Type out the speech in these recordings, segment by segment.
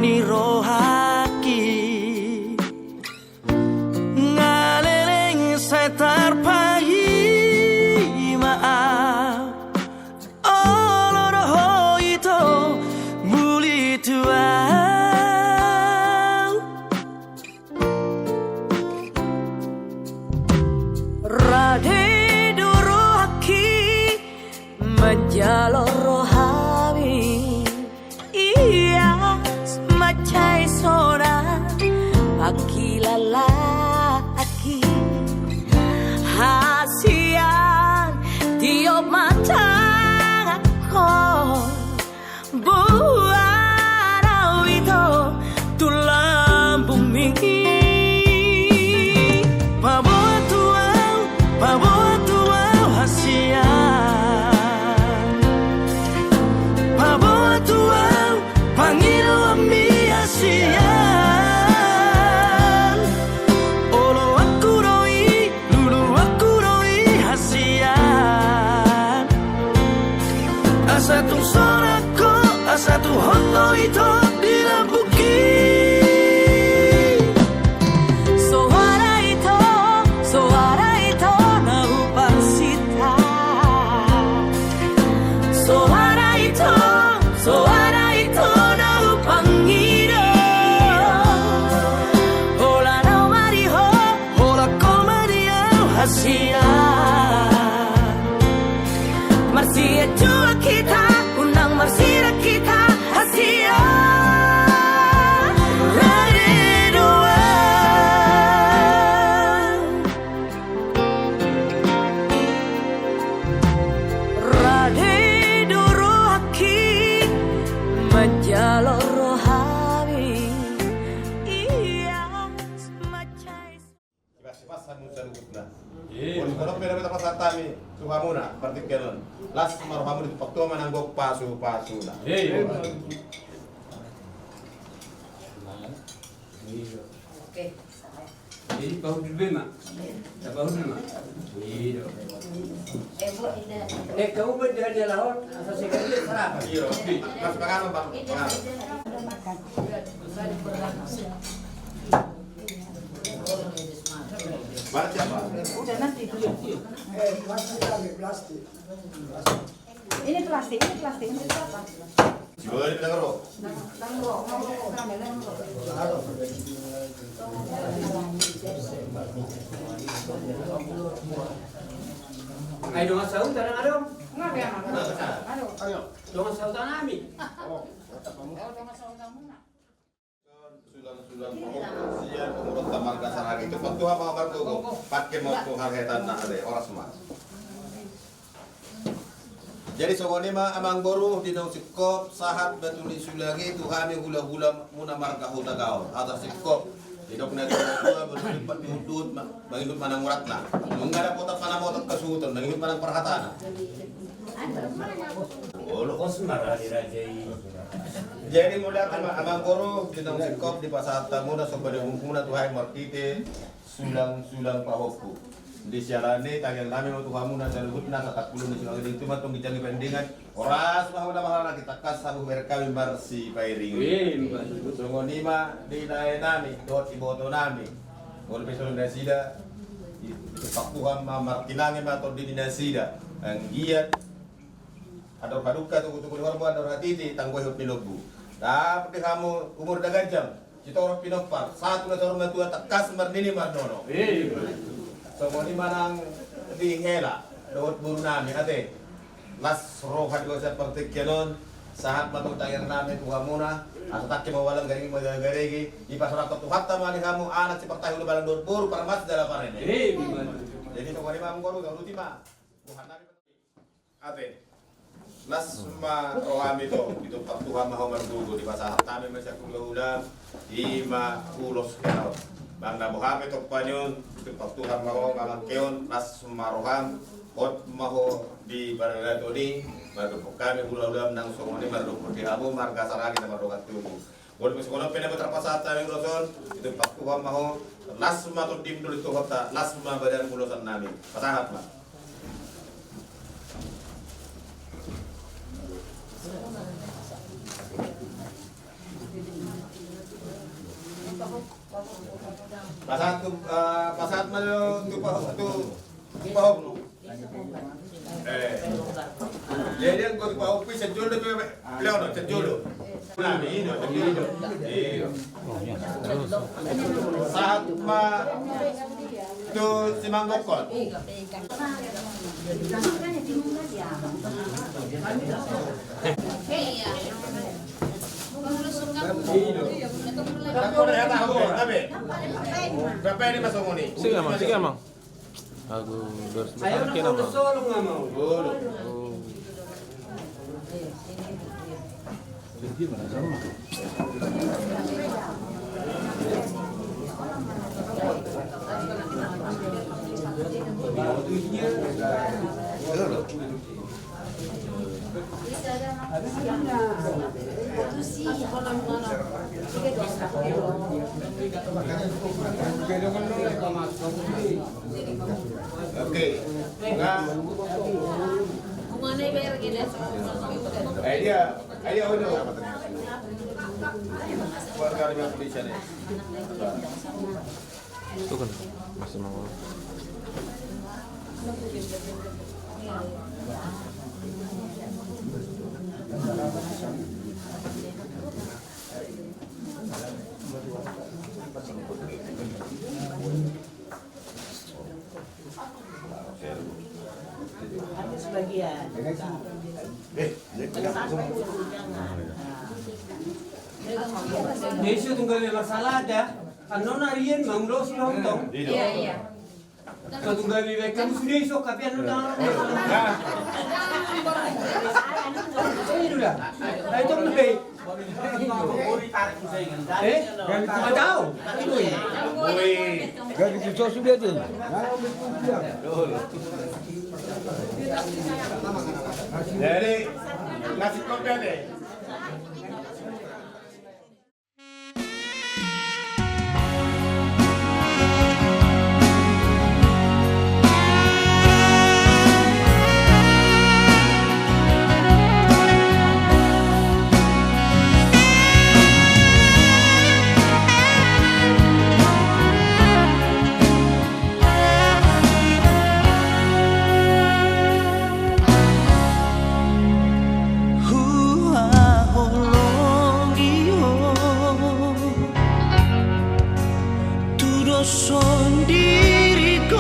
ni rohaki ngaleleng setar pai maaf oloroh itu muli tuang rade durohaki menjalor rohami iya semacai sora aki lalaki hasian tiup mata aku buat itu tulang bumi bawa tuau hasian bawa tuau panggil ami hasian olo aku roi lulu aku roi hasian asa tu sorako asa tu hoto itu dilambuki suara itu naupang sita suara itu naupang hidup hola nau mariho hola komadiau hasian marsia jua kita unang marsira kita hasian rade dua rade durohaki menjalor rohami iya semacai Sipas-sipasan mo sa lugot na. Kung ano pinapita pa sa tami, suha muna, partik ganon. Last maruha mo dito, pagtuman ang gok, paso-paso na. Oke. Jadi bahu dulu mak, bahu dulu mak. Iya. Bu, ini. Kamu berjalan laut, asal sekali serap. Iya, mas pagano bang? Barat siapa? Udah nanti. Plastik. Ini plastik untuk apa? Siguro di pinagaro. Ay, dong asal tanah ada. Enggak biar Ayo. Dong asal tanah ami. Sulang-sulang siyan umurot tamar kasar lagi itu pagtuha mga bartugo patke mo to harhetan na ade oras mas. Jadi sogoni ma amang boru dinong sikop sahat batuli sulangi tuhami hula-hula muna marga hutagaw atas sikop didok na dua berlipat diudut mangidut manang murat na nung ada potak mana potak kasuton mangidut manang perhatana. Olo Kosmar hari rajai. jadi mudah amang boru dinong sikop di pasar muna sobade muna tuhai markite sulang-sulang pahoku. Di sialane tagyang namin mo tuhamuna sa luhut na sa 40 na silang itu matong gijang pendingan oras mahula mahala kita kas sabu merkawin bar si pairing. So ngonima di dae nami dot iboto nami. Wala peso na sida itu pakuhan markinange mato di dinasida ang giat ador paduka tu kutu kudu harbo ador hatiti tanggoy hot nilobu. Dapat kamu umur dagajam kita orang pinopar satu na sorong tua takas mardini marnono. So mo ni manang di hela doot buru namin ate las rohat ko sa partikyanon sahat matong tayang namin tuha muna asa takki mawalang garing magagarigi ipasarap to hatta mani kamu anak si partayo na balang doot buru para mas dala pa rin jadi to wali mamong goro ang ultima buhan namin ate las ma rohami to itu patuha maho mardugo di pasahat namin masya kula ima ulos kano bangga buhame to panyon pagtuhan maho ngamangkeon nas maroham ot maho di barangay ni baru kami ulam nang songoni baru di amu marga saragi na marogat tubo wala mas kono pena terpasat kami roson itu pagtuhan maho nas mato dim dulu itu hota nas ma badan ulosan nami pasahat ma Jadi yang kau Pak Upi sejolo tu Leon sejolo. Nah, ini sejolo. Iya. Saat ma tu Simanggokot. Kau dah tahu tapi berapa ini masuk ni? Sige mang. Aku Ayaw na ko solo nga mo. Dulu. Oke. Nah, idea udah. Buat kali yang polisi ni. Itu kan masih mau. Sebagian. Nesyo tunggal may masalah ada. Ano na riyan, manglo sila utong. Iya. So tunggal may kamu sudah isok tapi ano na. Ini dah. Ay tong lebay. Madaw. Gabi kita sudah tu. Jadi nasi kopi ada. Sondiriku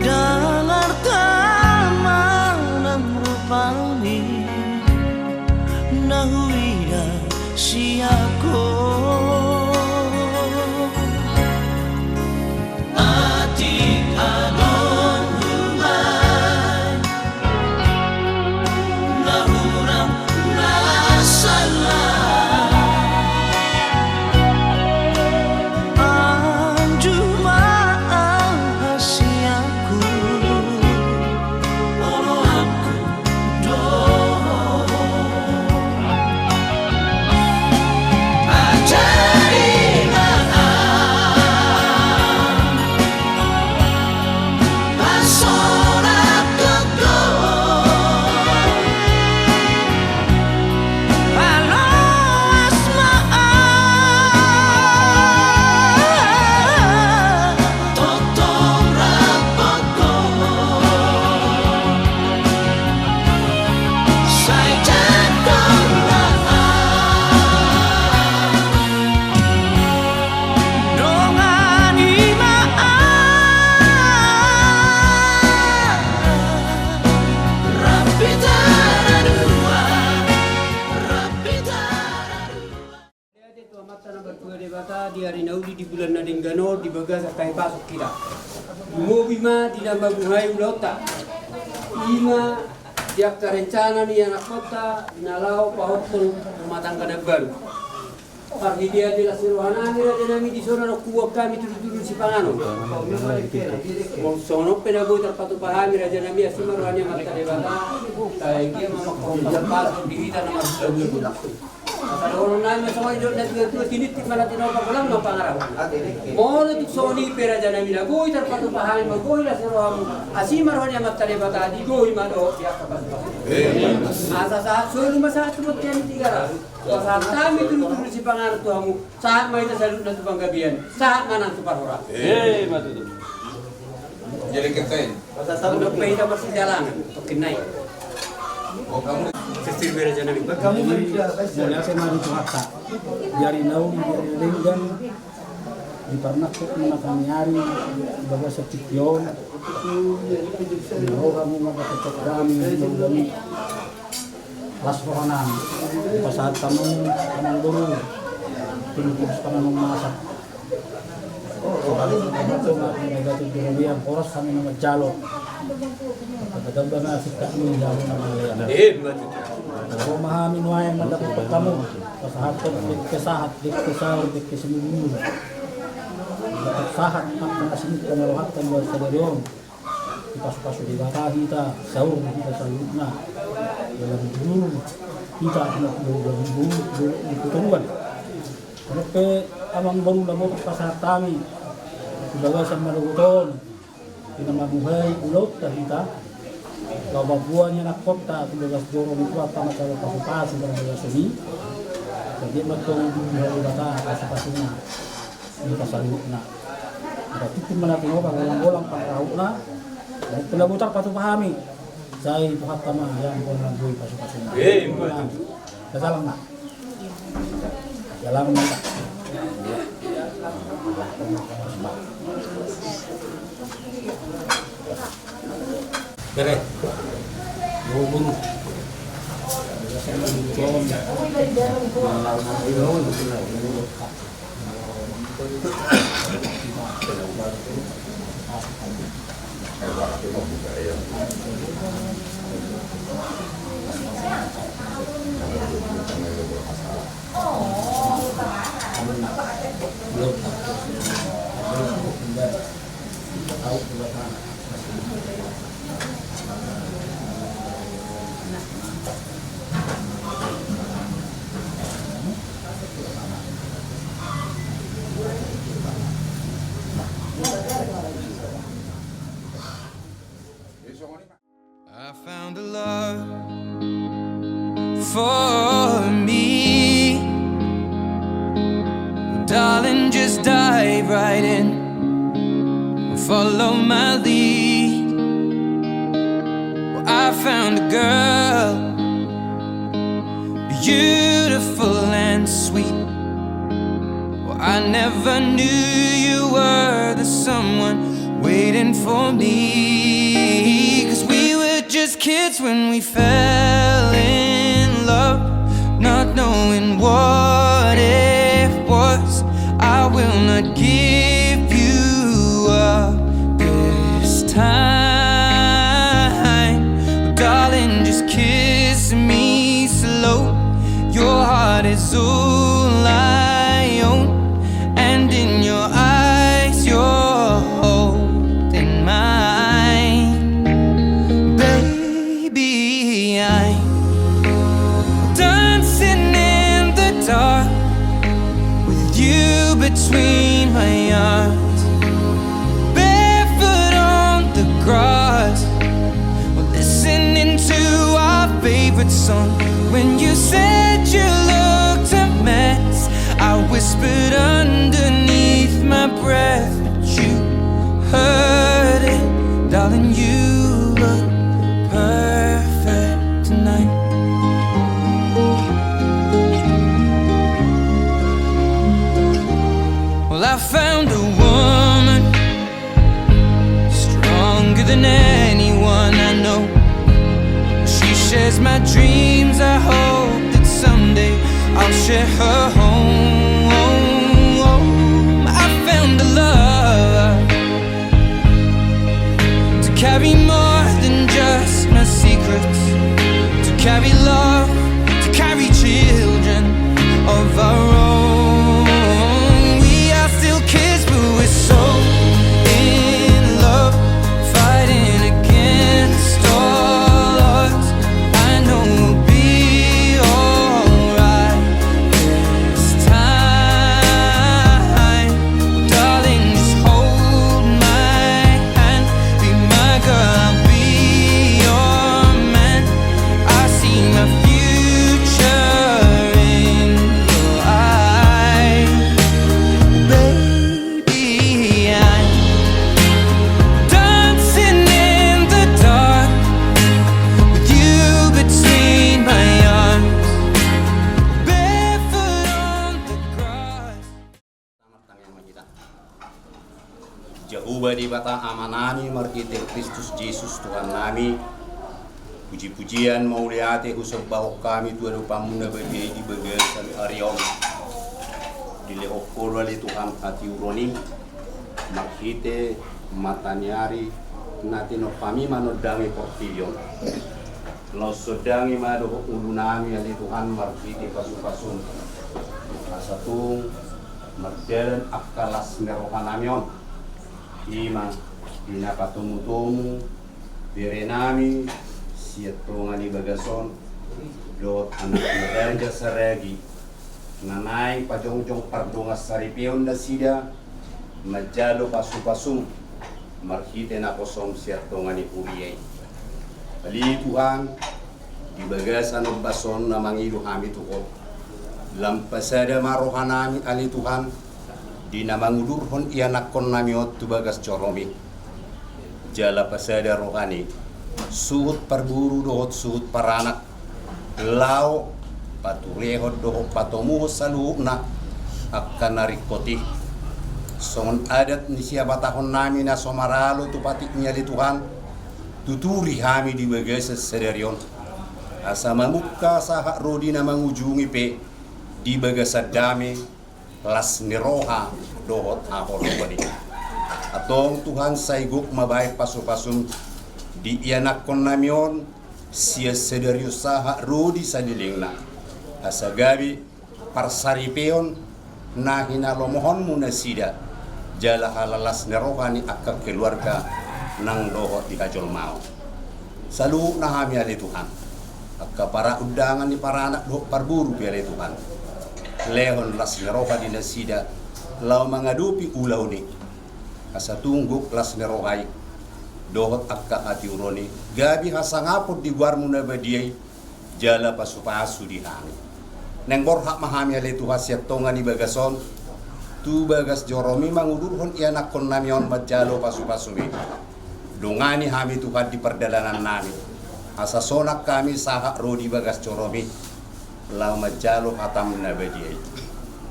dalar taman rupani nahuida siako atik anon humai nahuram nasalah di hari naudi di bulan Nadinggano di bagas akai pasok kita. Bima di nama buhay ulota. Ima dia kerencana ni anak kota nalau pahotol rumah tangga baru. Pagi dia adalah seruana dia nami di sana kuat kami turun si pangano. Sono pedago terpatu pahami raja nami asima rohani mata debata. Taigi mama kota pasok di kita nama sudah. Kalau orang lain macam itu nak tu tinit mana tinau pakulang no pangarap. Mau tu Sony pera jana mina goi terpatu pahami magoi lah serohamu. Asima rohani mata debata di goi mado dia kapas. Asa saat solu masa tu tiang tiga. Saat kami turun si pangarap tu kamu saat main salut nanti banggabian saat mana tu parora. Matu tu. Jadi kertain. Untuk pahita persidalangan untuk kinai. Oh kamu Sistem Raja Nabi. Mulai saya mari Tuhan biari nauli biari lenggan di pernakut menakan nyari baga setikyon roha mo makatok kami kami las rohanan pasaat tanong dulu pinipus ka nang masak ito nga negative dinabihan oras kami na magjalo pagkagamba na si kami dalo na malayan kung mahamin wayang madapot kamu pasahat ka dikkasahat dikkasawar dikkasimumun sahat at nakasimit ka narohat ka buat sa daryon ipasok-pasok di bata kita sahur kita sa na dalam dulu kita anak dulu dikuturuan kalau ke amang baru labot pasahat kami sebagai sama maluguton pinamabuhay ulot ta kita kababuan niya nakopta tugas jorong itu apa masalah pasok-pasok dari sini jadi matong buhay bata pasok-pasok na hindi kasalut na. Titin man natin ako, walang pangrahok na. Dahil pinabutak patupahami. Say tuhat tama, yan ko ng buhay pasok-pasok na. Kasalang na. Kasalang na. Dere, bubun. I found a love for me. Darling, just dive right in, follow my lead. Well, I found a girl, beautiful and sweet. Well, I never knew you were the someone waiting for me. 'Cause we were just kids when we fell in love, not knowing what it was. I will not give you up this time. Darling, just kiss me slow. Your heart is all I own, and in your eyes you're holding mine. Baby, I'm dancing in the dark with you between my arms, barefoot on the grass, we're listening to our favorite song. When you said you looked a mess, I whispered underneath my breath, but you heard it. Darling, you look perfect tonight. Well, I found a woman stronger than anyone I know. She shares my dreams. I hope that someday I'll share her home. I found a love to carry more than just my secrets, to carry love, to carry children of our own. We are still kids, but we're so in love, fighting against all odds. I know we'll be alright this time. Darling, just hold my hand, be my girl, I'll be your man. I see my future bata amanami markite Kristus Yesus Tuhan nami. Puji-pujian mauliate husab bahok kami Tuhan upamuna bagi di bagasan arion. Dilehok wali Tuhan hati uroni markite matanyari natino kami manodami portilion. Lo sodangi mado ulunami ali Tuhan markite pasu-pasun. Asatung marjalan akalas nerohanamion. Ima pinapatumutumu birenami siatongani bagason dot anak muda saragi nanay pajongjong pardungas saripion na sida majalo pasu-pasum marhite na kosom siatongani uriyay ali Tuhan di bagasan ng bason na mangilu kami tukot lampasada marohanami ali Tuhan di nama ngudurhon ianakon namiot tubagas coromi jala pasada rohani suhut parburu dohot suhut paranak lao paturehot dohot patomuho saluna akan narikoti songon adat ni siapa tahun nami na somaralo tu patiknya di Tuhan tuturi kami di bagas sederion asa mamuka sahak rodi na mangujungi pe di bagas dami las niroha dohot ahor bani atong Tuhan saiguk mabay pasu-pasum di ianakon namion siya sederyo saha rodi sa nilingna asa gabi parsaripeon na hinalomohon muna sida jala halalas niroha ni akak keluarga nang dohot di kajol mau salu na kami ali Tuhan akka para undangan ni para anak dohot parburu biar Tuhan lehon las neroha di nasida lau mangadupi ulau ni asa tungguk las nerohai dohot akka hati uroni gabi hasangapot di guarmu na badiay jala pasu-pasu di hangi neng borhak mahami ale tu hasiat tonga ni bagason tu bagas joromi mangudurhon ianakon namion majalo pasu-pasu mi dongani hami Tuhan di perdalanan nami asa sonak kami sahak rodi bagas joromi lau majalo hatam nabadiai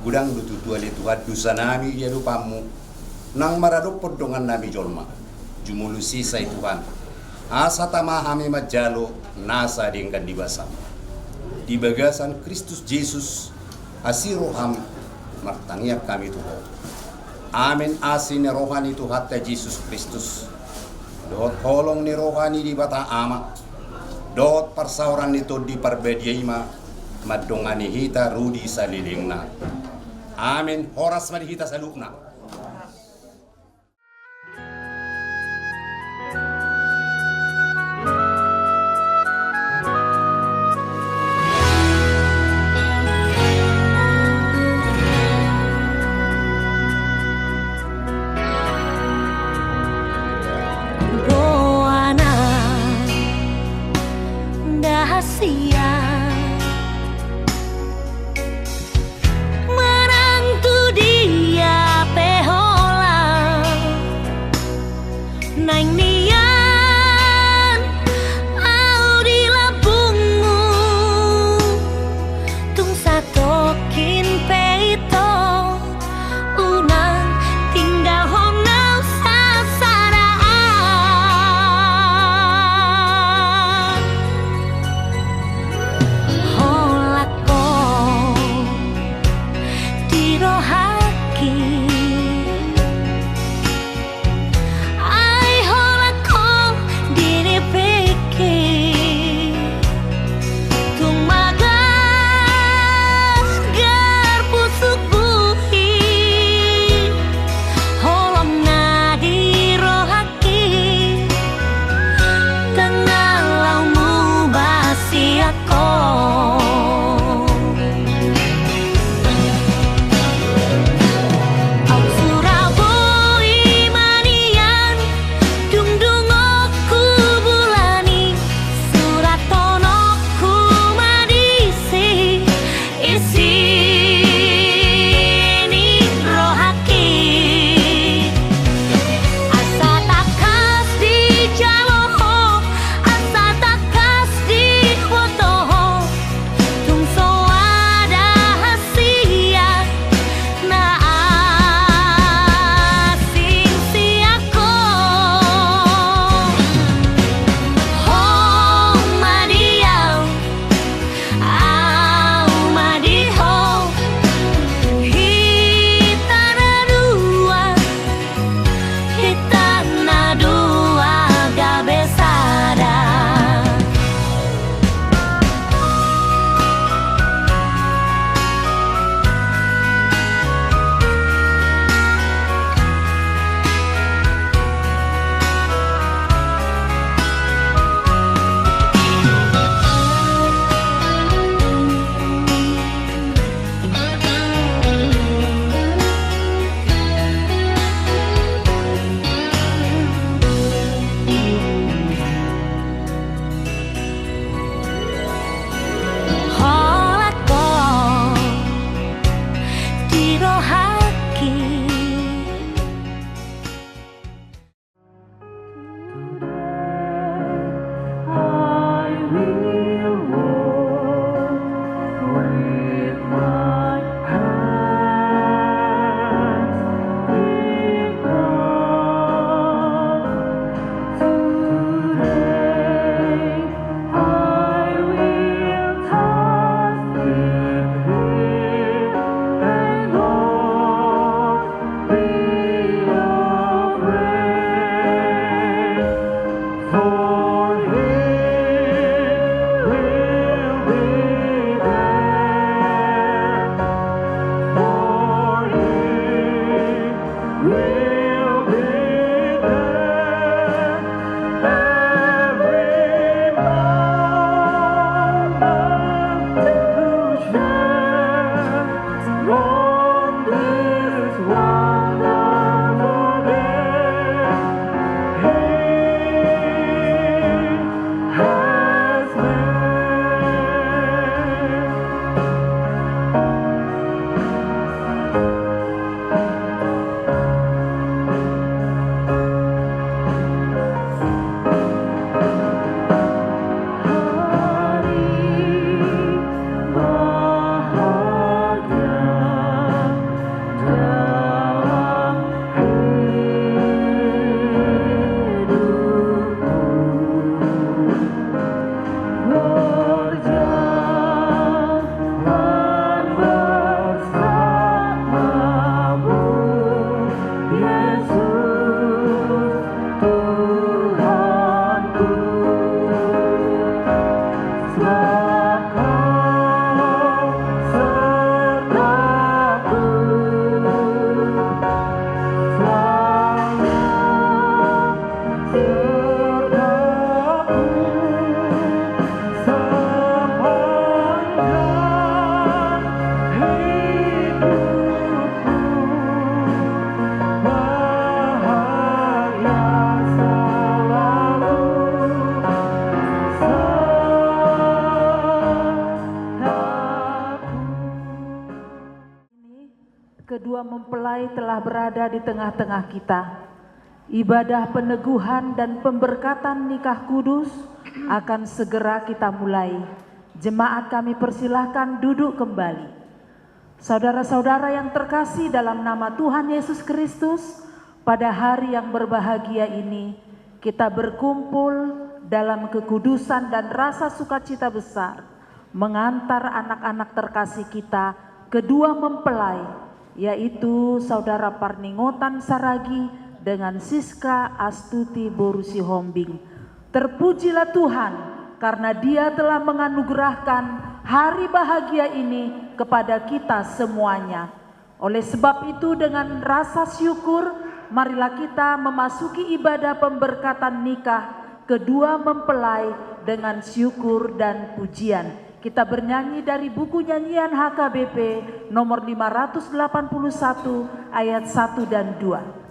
gudang dututu ali Tuhan dusa nami ya lupamu nang maradopod dongan nami jolma jumulusi say Tuhan asa tamahami majalo nasa dingkan dibasa di bagasan Kristus Yesus asiroham martangiak kami Tuhan amin asin rohani Tuhan ta Yesus Kristus dot holong ni rohani di bata ama dot parsauran itu di parbediaima madongani hita rudi salilingna amin horas madi hita salukna Goana dahasia menantu dia Kedua mempelai telah berada di tengah-tengah kita. Ibadah peneguhan dan pemberkatan nikah kudus akan segera kita mulai. Jemaat kami persilahkan duduk kembali. Saudara-saudara yang terkasih dalam nama Tuhan Yesus Kristus, pada hari yang berbahagia ini kita berkumpul dalam kekudusan dan rasa sukacita besar mengantar anak-anak terkasih kita, kedua mempelai, yaitu Saudara Parningotan Saragi dengan Siska Astuti Borusi Hombing. Terpujilah Tuhan karena Dia telah menganugerahkan hari bahagia ini kepada kita semuanya. Oleh sebab itu, dengan rasa syukur, marilah kita memasuki ibadah pemberkatan nikah kedua mempelai dengan syukur dan pujian. Kita bernyanyi dari buku nyanyian HKBP nomor 581 ayat 1 dan 2.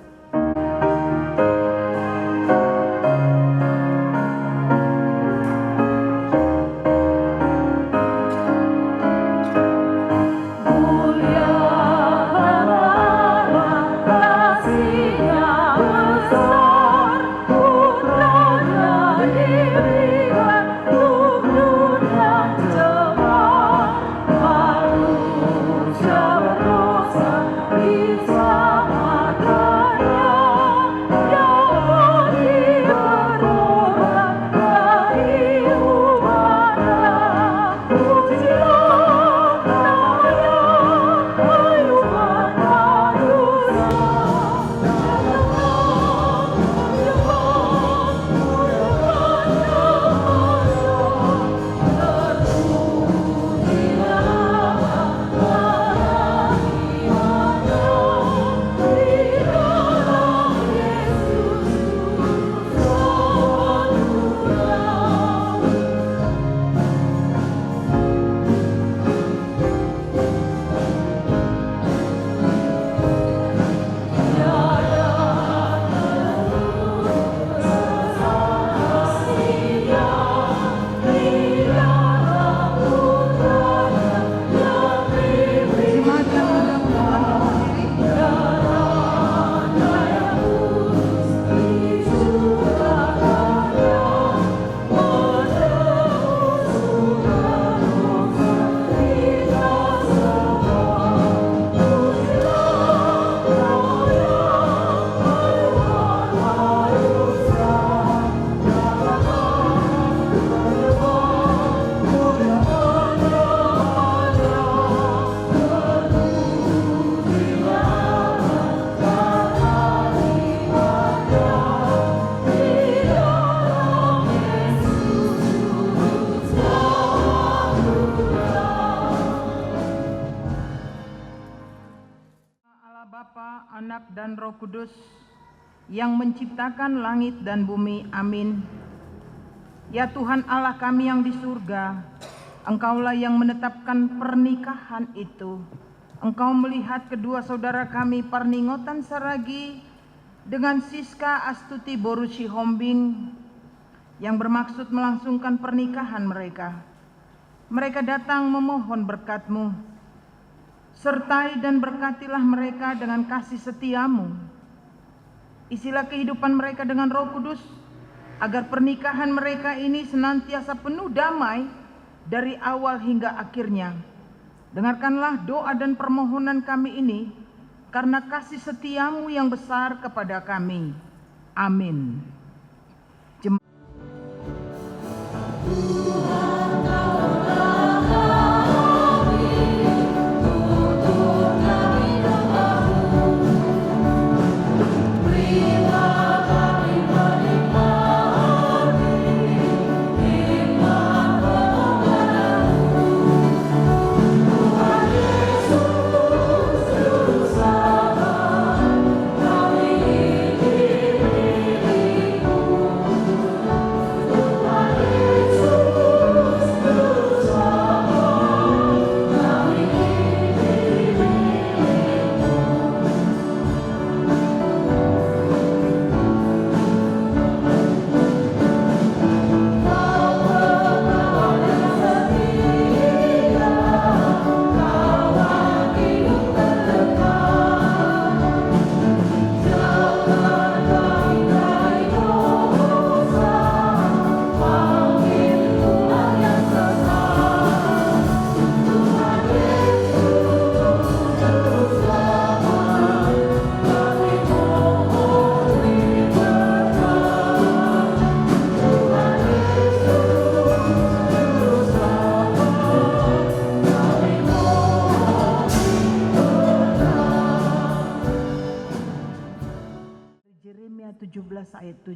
Anak dan Roh Kudus yang menciptakan langit dan bumi. Amin. Ya Tuhan Allah kami yang di surga, Engkaulah yang menetapkan pernikahan itu. Engkau melihat kedua saudara kami Parningotan Saragi dengan Siska Astuti Borusi Hombing yang bermaksud melangsungkan pernikahan mereka. Mereka datang memohon berkat-Mu. Sertai dan berkatilah mereka dengan kasih setia-Mu. Isilah kehidupan mereka dengan Roh Kudus, agar pernikahan mereka ini senantiasa penuh damai dari awal hingga akhirnya. Dengarkanlah doa dan permohonan kami ini, karena kasih setia-Mu yang besar kepada kami. Amin.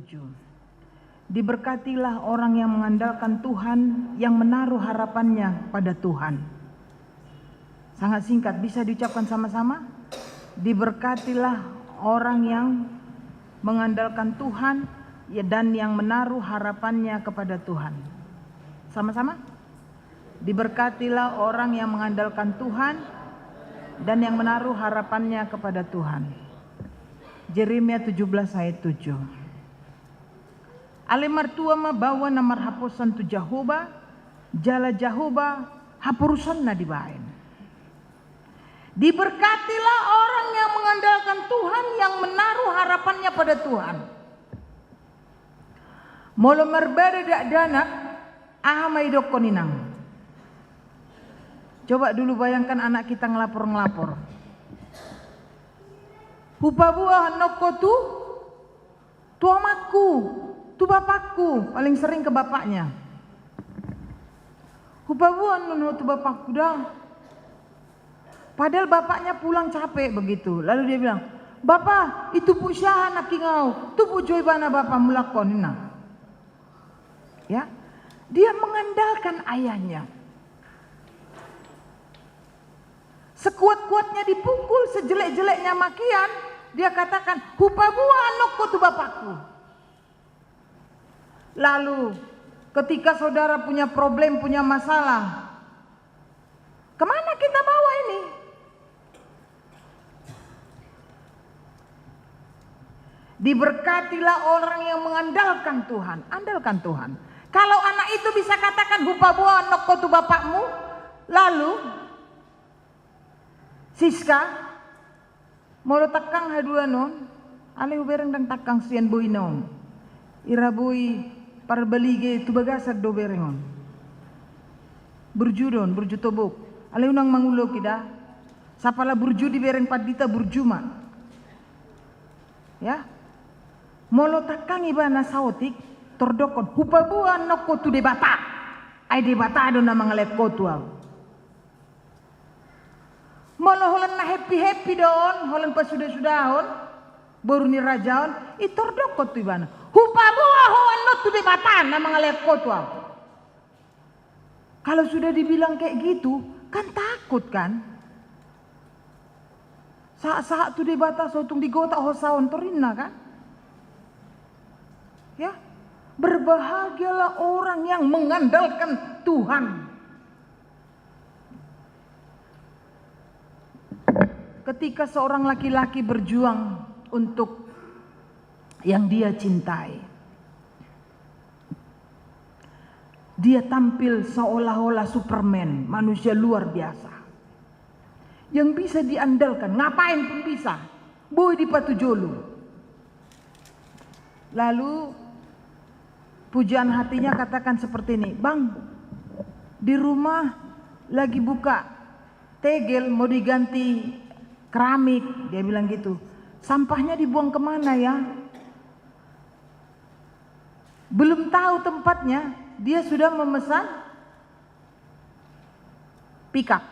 7. Diberkatilah orang yang mengandalkan Tuhan, yang menaruh harapannya pada Tuhan. Sangat singkat, bisa diucapkan sama-sama. Diberkatilah orang yang mengandalkan Tuhan dan yang menaruh harapannya kepada Tuhan. Sama-sama. Diberkatilah orang yang mengandalkan Tuhan dan yang menaruh harapannya kepada Tuhan. Yeremia 17 ayat 7. Alemar tua ma bawa namar hapusan tu Jahoba, jala Jahoba hapurusan na dibain. Diberkatilah orang yang mengandalkan Tuhan, yang menaruh harapannya pada Tuhan. Molo merbeda dak danak ahamai dokoninang. Coba dulu bayangkan anak kita ngelapor-ngelapor. Hupabua noko tu amaku, tu bapakku, paling sering ke bapaknya. Hupabua nono tu bapakku dah. Padahal bapaknya pulang capek begitu. Lalu dia bilang, "Bapak, itu pu syah anak kingau, tu pu joy bana bapak mulakonina." Ya. Dia mengandalkan ayahnya. Sekuat-kuatnya dipukul, sejelek-jeleknya makian, dia katakan, "Hupabua anakku tu bapakku." Lalu ketika saudara punya problem, punya masalah, kemana kita bawa ini? Diberkatilah orang yang mengandalkan Tuhan. Andalkan Tuhan. Kalau anak itu bisa katakan, "Hupabua anakku tu bapakmu," lalu Siska molo takang hadua non, ale ubereng dan takang sian bui non. Irabui parbelige tu bagasad do berengon. Burjudon, burjutobok. Ale unang mangulo kita. Sapala burju di bereng padita burjuma. Ya. Molo takang ibana saotik tordokon hupabua nokko tu debata. Ai debata do na mangalet kotual. Molo holan na happy doon, holan pa sudah-sudahon, baru ni rajaon, itordok ko tu ibana. Hupabua hoan no tu debatan na mga lekot wa. Kalau sudah dibilang kayak gitu, kan takut kan? Saat tu debata sotung digota hosaon torinna kan? Ya, berbahagialah orang yang mengandalkan Tuhan. Ketika seorang laki-laki berjuang untuk yang dia cintai, dia tampil seolah-olah Superman, manusia luar biasa, yang bisa diandalkan, ngapain pun bisa, boy di patujolu. Lalu pujaan hatinya katakan seperti ini, "Bang, di rumah lagi buka tegel mau diganti keramik," dia bilang gitu. "Sampahnya dibuang kemana ya?" Belum tahu tempatnya, dia sudah memesan pickup,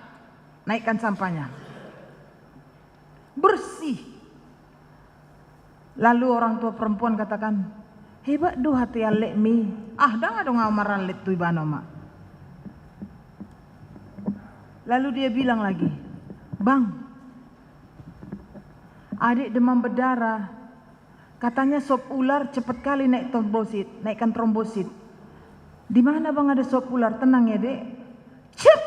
naikkan sampahnya. Bersih. Lalu orang tua perempuan katakan, "Hebat do hati alek mi. Ah, dah dong amaran let tu ibanoma." Lalu dia bilang lagi, "Bang, adik demam berdarah, katanya sop ular cepat kali naikkan trombosit. Di mana bang ada sop ular? Tenang ya dek. Cep,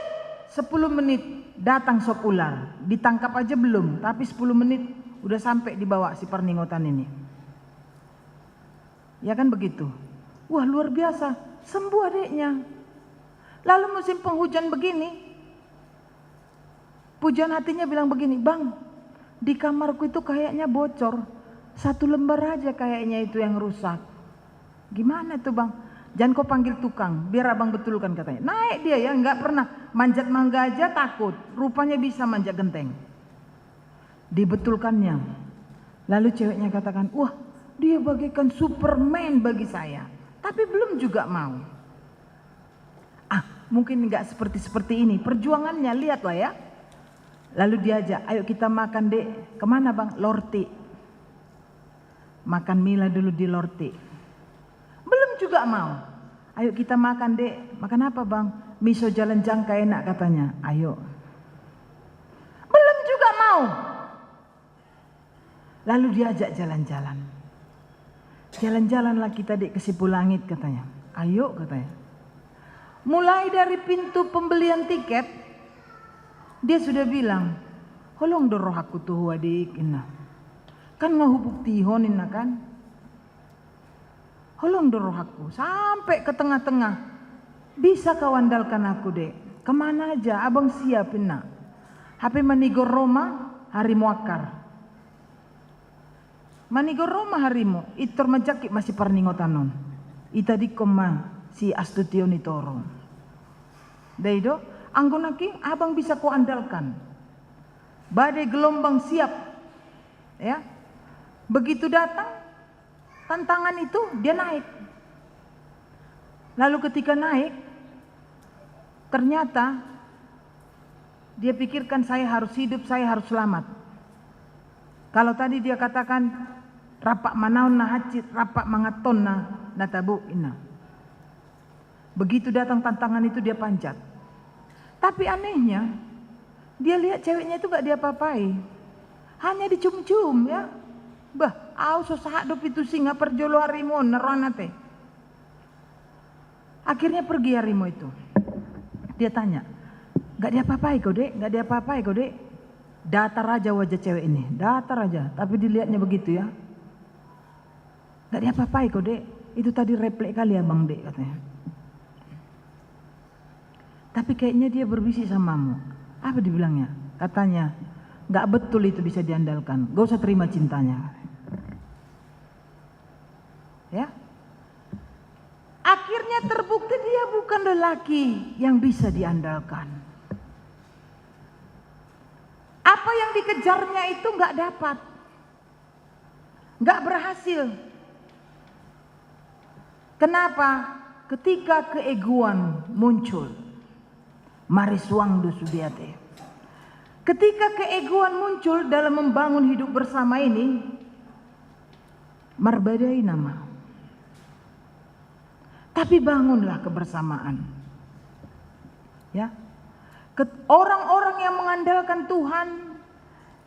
10 menit datang sop ular. Ditangkap aja belum, tapi 10 menit udah sampai dibawa si perningotan ini." Ya kan begitu. Wah luar biasa, sembuh adiknya. Lalu musim penghujan begini, pujaan hatinya bilang begini, "Bang, di kamarku itu kayaknya bocor. 1 lembar aja kayaknya itu yang rusak." "Gimana tuh bang?" "Jangan kau panggil tukang, biar abang betulkan," katanya. Naik dia ya, nggak pernah manjat mangga aja takut. Rupanya bisa manjat genteng. Dibetulkannya. Lalu ceweknya katakan, "Wah, dia bagaikan Superman bagi saya." Tapi belum juga mau. Mungkin nggak seperti ini. Perjuangannya lihatlah ya. Lalu diajak, "Ayo kita makan dek." "Kemana bang?" "Lorti." Makan mila dulu di Lorti. juga mau. Ayo kita makan dek. Makan apa bang? Miso jalan jangka enak katanya. Ayo. Belum juga mau. Lalu diajak jalan-jalan. Jalan-jalanlah kita dek ke Sipu Langit katanya. Ayo katanya. Mulai dari pintu pembelian tiket, dia sudah bilang, holong doroh aku tuh adik ina. Kan ngahubuk tihon ina kan. Holong doroh aku sampai ke tengah-tengah. Bisa kau andalkan aku dek. Kemana aja abang siap ina. HP manigor Roma hari muakar. Manigor Roma harimu itor majaki masih parningotanon. Ita di koma si Astutio Nitoro. Daido, anggonaki abang bisa kau andalkan. Badai gelombang siap. Ya. Begitu datang tantangan itu dia naik. Lalu ketika naik ternyata dia pikirkan saya harus hidup, saya harus selamat. Kalau tadi dia katakan rapak manaon na hacit, rapak mangaton na natabu ina. Begitu datang tantangan itu dia panjat. Tapi anehnya dia lihat ceweknya itu gak diapa-apai. Hanya dicium-cium ya. Bah, au susah dop itu singa perjolo harimau nerona teh. Akhirnya pergi harimau itu. Dia tanya, gak diapa-apai kau dek, gak diapa-apai kau dek. Datar aja wajah cewek ini, datar aja. Tapi dilihatnya begitu ya. Gak diapa-apai kau dek. Itu tadi refleks kali ya bang dek katanya. Tapi kayaknya dia berbisik samamu. Apa dibilangnya? Katanya, gak betul itu bisa diandalkan. Gak usah terima cintanya. Ya, akhirnya terbukti dia bukan lelaki yang bisa diandalkan. Apa yang dikejarnya itu nggak dapat, nggak berhasil. Kenapa? Ketika keegoan muncul, mariswang dusudiate. Ketika keegoan muncul dalam membangun hidup bersama ini, marbadai nama. Tapi bangunlah kebersamaan. Ya. Orang-orang yang mengandalkan Tuhan,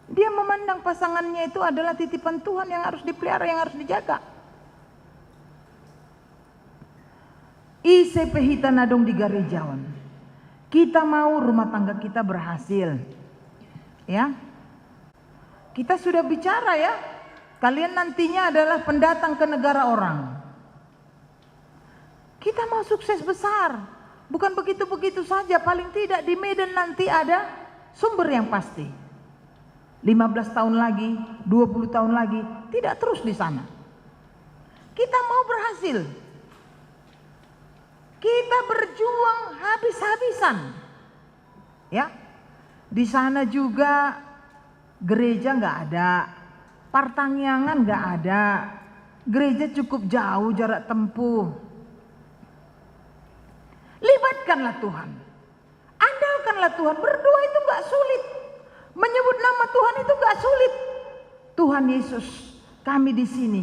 dia memandang pasangannya itu adalah titipan Tuhan yang harus dipelihara, yang harus dijaga. Ise pehita nadong di garejawan. Kita mau rumah tangga kita berhasil. Ya. Kita sudah bicara ya. Kalian nantinya adalah pendatang ke negara orang. Kita mau sukses besar. Bukan begitu-begitu saja. Paling tidak di Medan nanti ada sumber yang pasti. 15 tahun lagi, 20 tahun lagi. Tidak terus di sana. Kita mau berhasil. Kita berjuang habis-habisan. Ya. Di sana juga gereja nggak ada. Partangyangan nggak ada. Gereja cukup jauh jarak tempuh. Libatkanlah Tuhan. Andalkanlah Tuhan. Berdoa itu gak sulit. Menyebut nama Tuhan itu gak sulit. Tuhan Yesus, kami di sini,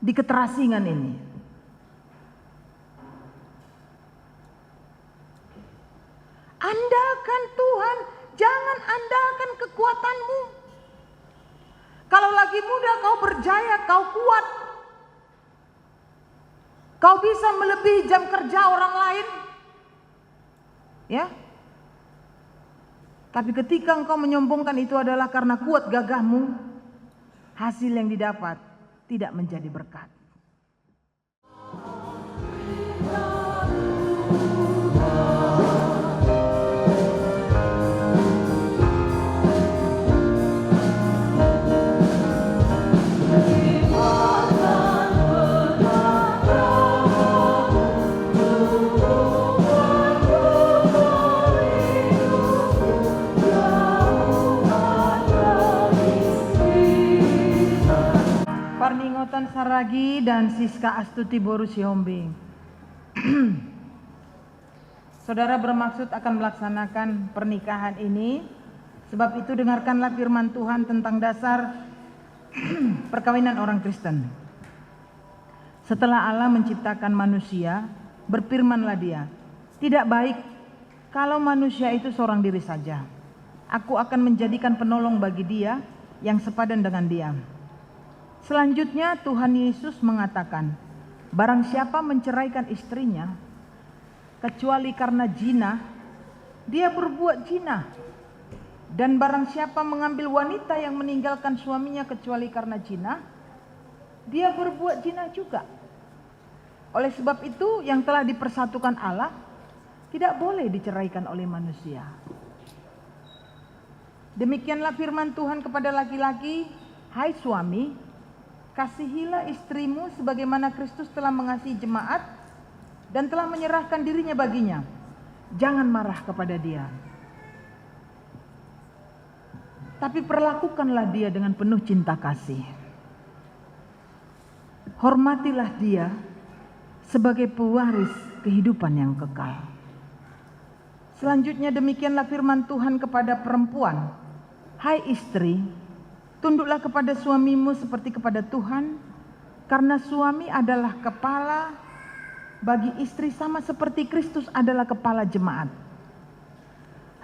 di keterasingan ini. Andalkan Tuhan, jangan andalkan kekuatanmu. Kalau lagi muda kau berjaya, kau kuat. Kau bisa melebihi jam kerja orang lain. Ya. Tapi ketika engkau menyombongkan itu adalah karena kuat gagahmu, hasil yang didapat tidak menjadi berkat. Parningotan Saragi dan Siska Astuti Boru Sihombing. Saudara bermaksud akan melaksanakan pernikahan ini, sebab itu dengarkanlah firman Tuhan tentang dasar perkawinan orang Kristen. 1 Setelah Allah menciptakan manusia, berfirmanlah Dia, "Tidak baik kalau manusia itu seorang diri saja. Aku akan menjadikan penolong bagi dia yang sepadan dengan dia." Selanjutnya Tuhan Yesus mengatakan, "Barang siapa menceraikan istrinya, kecuali karena zina, dia berbuat zina. Dan barang siapa mengambil wanita yang meninggalkan suaminya kecuali karena zina, dia berbuat zina juga. Oleh sebab itu, yang telah dipersatukan Allah tidak boleh diceraikan oleh manusia." Demikianlah firman Tuhan kepada laki-laki, "Hai suami, kasihilah istrimu sebagaimana Kristus telah mengasihi jemaat dan telah menyerahkan dirinya baginya. Jangan marah kepada dia, tapi perlakukanlah dia dengan penuh cinta kasih. Hormatilah dia sebagai pewaris kehidupan yang kekal." Selanjutnya demikianlah firman Tuhan kepada perempuan, "Hai istri, tunduklah kepada suamimu seperti kepada Tuhan, karena suami adalah kepala bagi istri sama seperti Kristus adalah kepala jemaat.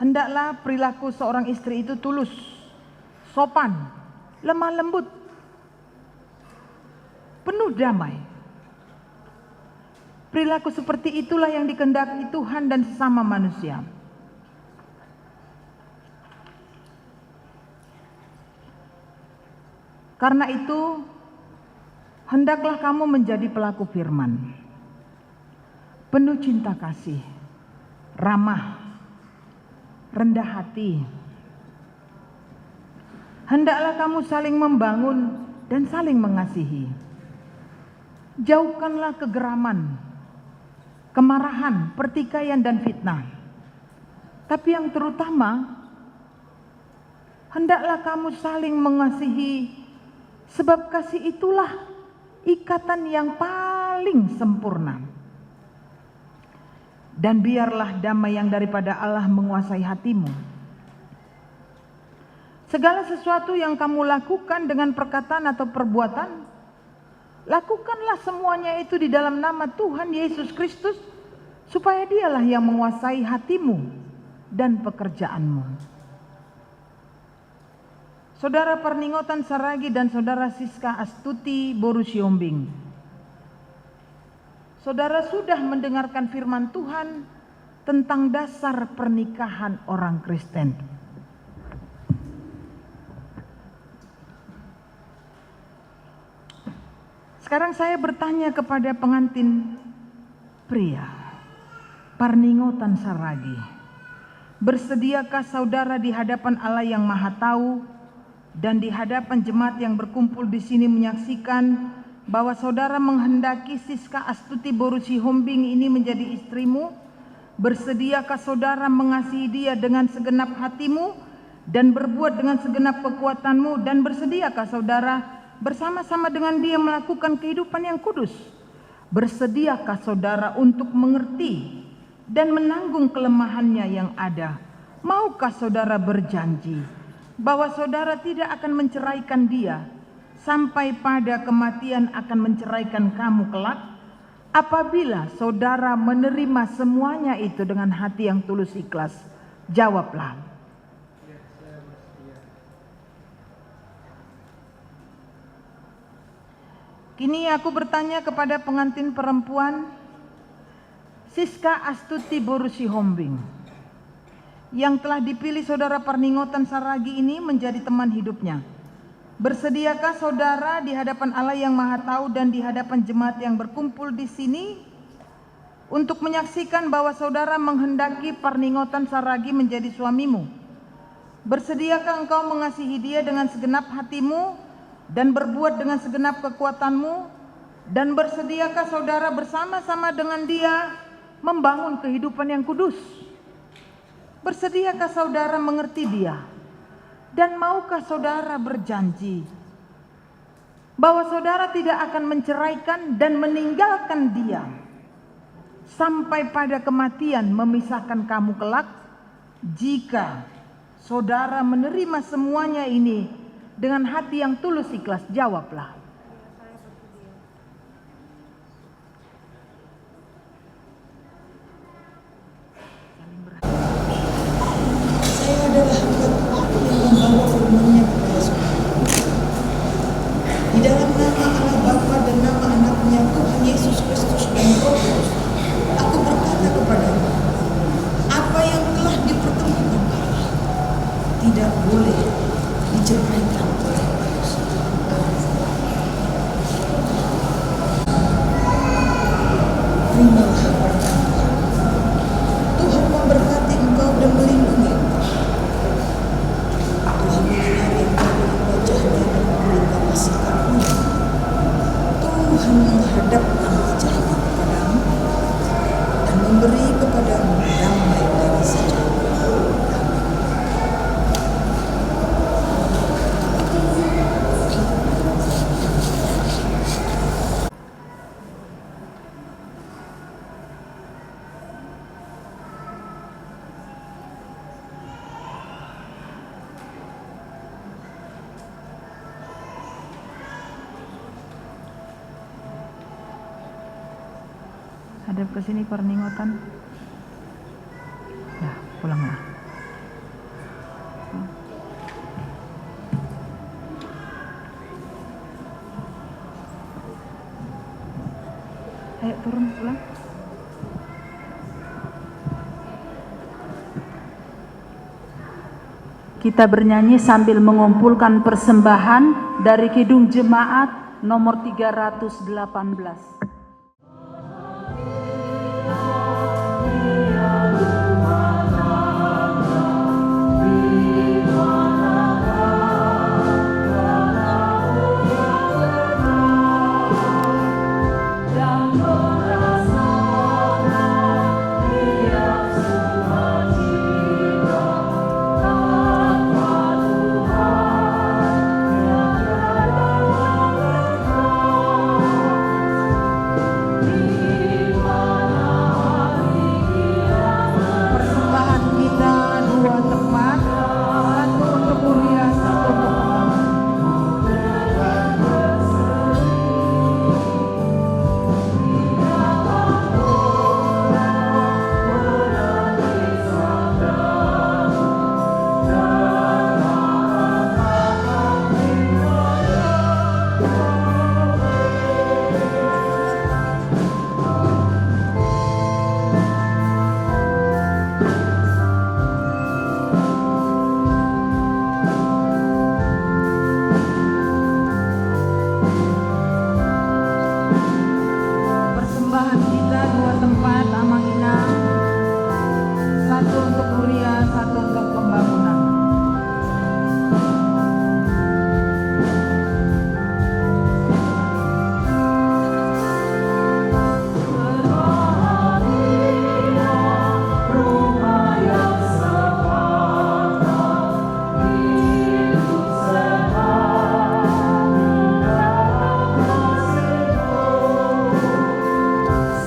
Hendaklah perilaku seorang istri itu tulus, sopan, lemah lembut, penuh damai. Perilaku seperti itulah yang dikehendaki Tuhan dan sesama manusia. Karena itu, hendaklah kamu menjadi pelaku firman, penuh cinta kasih, ramah, rendah hati. Hendaklah kamu saling membangun dan saling mengasihi. Jauhkanlah kegeraman, kemarahan, pertikaian dan fitnah. Tapi yang terutama, hendaklah kamu saling mengasihi, sebab kasih itulah ikatan yang paling sempurna. Dan biarlah damai yang daripada Allah menguasai hatimu. Segala sesuatu yang kamu lakukan dengan perkataan atau perbuatan, lakukanlah semuanya itu di dalam nama Tuhan Yesus Kristus, supaya Dialah yang menguasai hatimu dan pekerjaanmu." Saudara Parningotan Saragi dan Saudara Siska Astuti Borusiombing, saudara sudah mendengarkan firman Tuhan tentang dasar pernikahan orang Kristen. Sekarang saya bertanya kepada pengantin pria, Parningotan Saragi, bersediakah saudara di hadapan Allah yang Maha Tahu dan di hadapan jemaat yang berkumpul di sini menyaksikan bahwa saudara menghendaki Siska Astuti Borusiombing ini menjadi istrimu? Bersediakah saudara mengasihi dia dengan segenap hatimu dan berbuat dengan segenap kekuatanmu? Dan bersediakah saudara bersama-sama dengan dia melakukan kehidupan yang kudus? Bersediakah saudara untuk mengerti dan menanggung kelemahannya yang ada? Maukah saudara berjanji bahwa saudara tidak akan menceraikan dia sampai pada kematian akan menceraikan kamu kelak? Apabila saudara menerima semuanya itu dengan hati yang tulus ikhlas, jawablah. Kini aku bertanya kepada pengantin perempuan Siska Astuti Borusiombing yang telah dipilih saudara Parningotan Saragi ini menjadi teman hidupnya. Bersediakah saudara di hadapan Allah yang Maha Tahu dan di hadapan jemaat yang berkumpul di sini untuk menyaksikan bahwa saudara menghendaki Parningotan Saragi menjadi suamimu? Bersediakah engkau mengasihi dia dengan segenap hatimu dan berbuat dengan segenap kekuatanmu? Dan bersediakah saudara bersama-sama dengan dia membangun kehidupan yang kudus? Bersediakah saudara mengerti dia? Dan maukah saudara berjanji bahwa saudara tidak akan menceraikan dan meninggalkan dia sampai pada kematian memisahkan kamu kelak? Jika saudara menerima semuanya ini dengan hati yang tulus ikhlas, jawablah. terimalah berkat Tuhan. Tuhan memberkati engkau dan melindungi engkau. Tuhan menyinari engkau dengan wajahnya dan memberi engkau kasih karunia. Tuhan menghadapkan wajahnya kepadamu dan memberi kepadamu damai dari sejahtera. Hadap ke sini perningotan. Nah, pulanglah. Ayo turun pulang. Kita bernyanyi sambil mengumpulkan persembahan dari Kidung Jemaat nomor 318.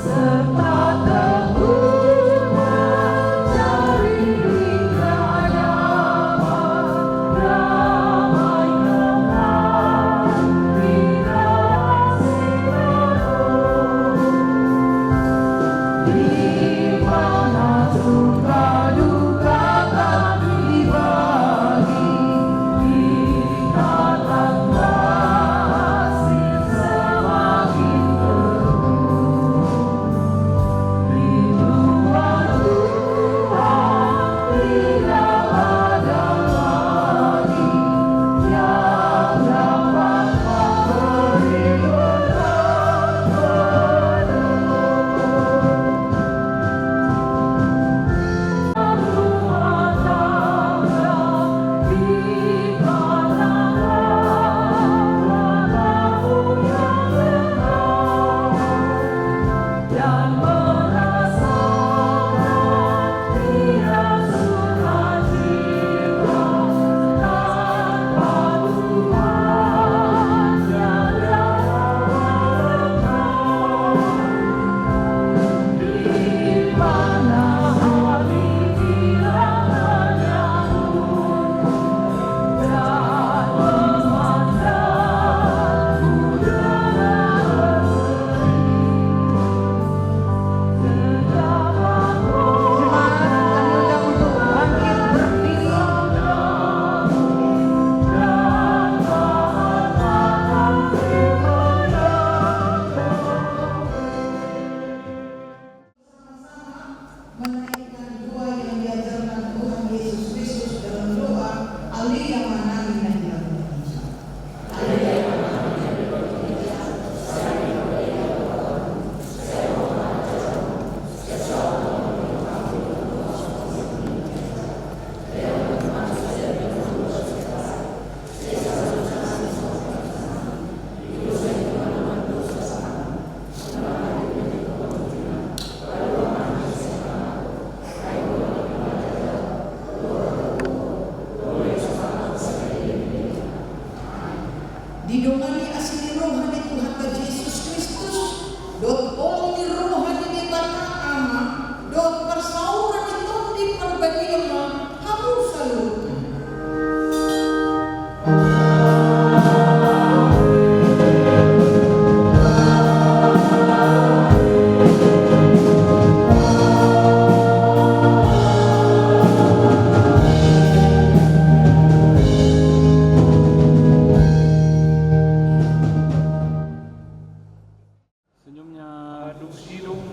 Serta teguh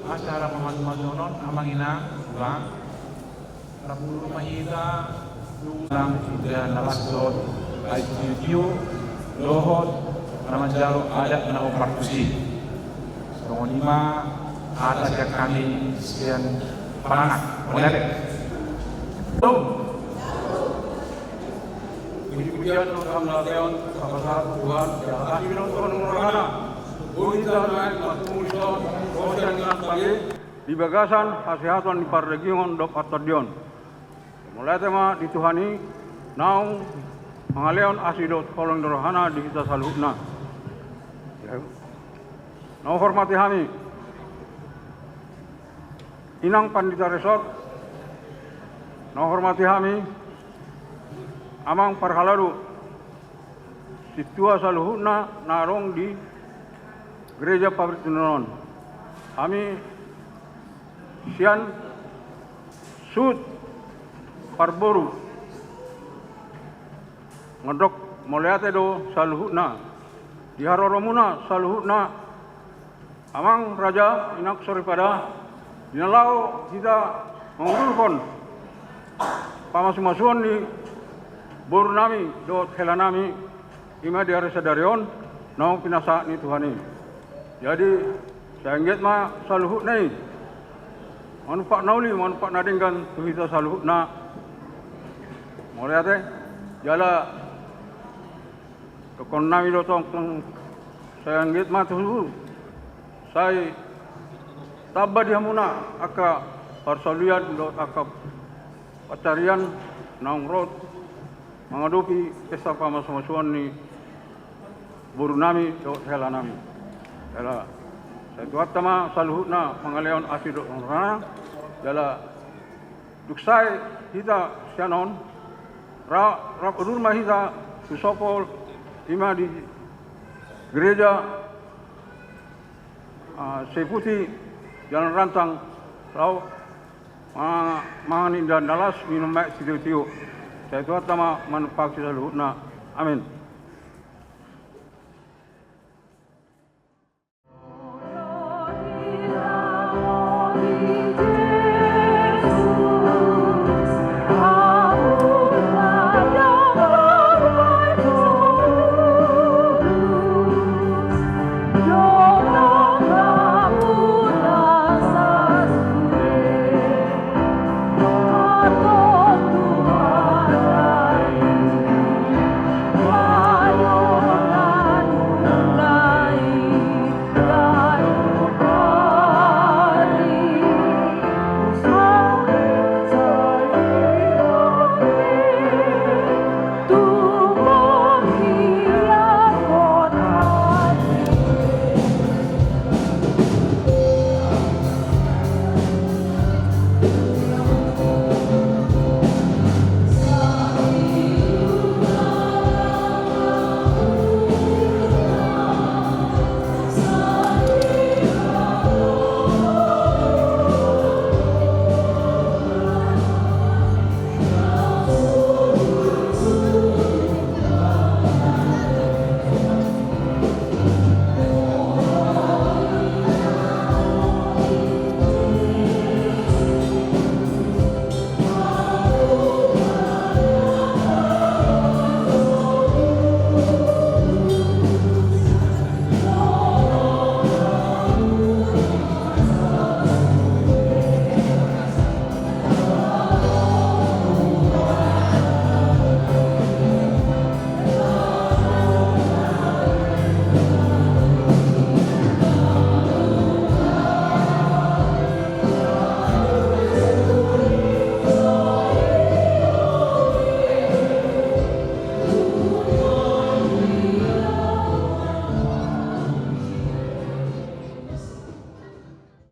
acara pemasukan amangina bang Rabulu mahita lang sudah nalasot ay studio lohot naman jalo ada na operasi pengonima atas yang kami sekian panangan mengalir puji-pujian untuk Leon kapasar Tuhan yang akan dibenarkan mengurangana di bagasan kesehatan di parlegion dok atodion mulai tema dituhani naung mangaleon asidot kolong rohana di kita salutna nau hormati kami inang pandita resort nau hormati kami amang parhalaru situa saluhuna narong di Gereja Pabrik Tunanon. Kami sian sud parboru ngedok moliate do saluhuna diharoromuna saluhuna amang raja inak sore pada dinalau kita mengurulkan pamasumasuan di boru nami do helanami ima diare sadarion nau pinasa ni Tuhani. Jadi saya ingat mah saluhut nai manfaat nauli manfaat nadingkan tuhita saluhut na mulai teh jala tokon nami dotong saya ingat mah tuh saya tabah di hamuna aka parsalian dot aka pacarian nangrot mengadupi pesta pamasumasuan ni burunami dot helanami. Jala saya tuat tama saluhutna pangaleon asidot rana jala duksai kita sianon ra rumah kita susopol ima di gereja Seputi jalan rantang rau mangani dan dalas minum mek sitiu saya tuat tama manfaat saluhutna amin. Thank you.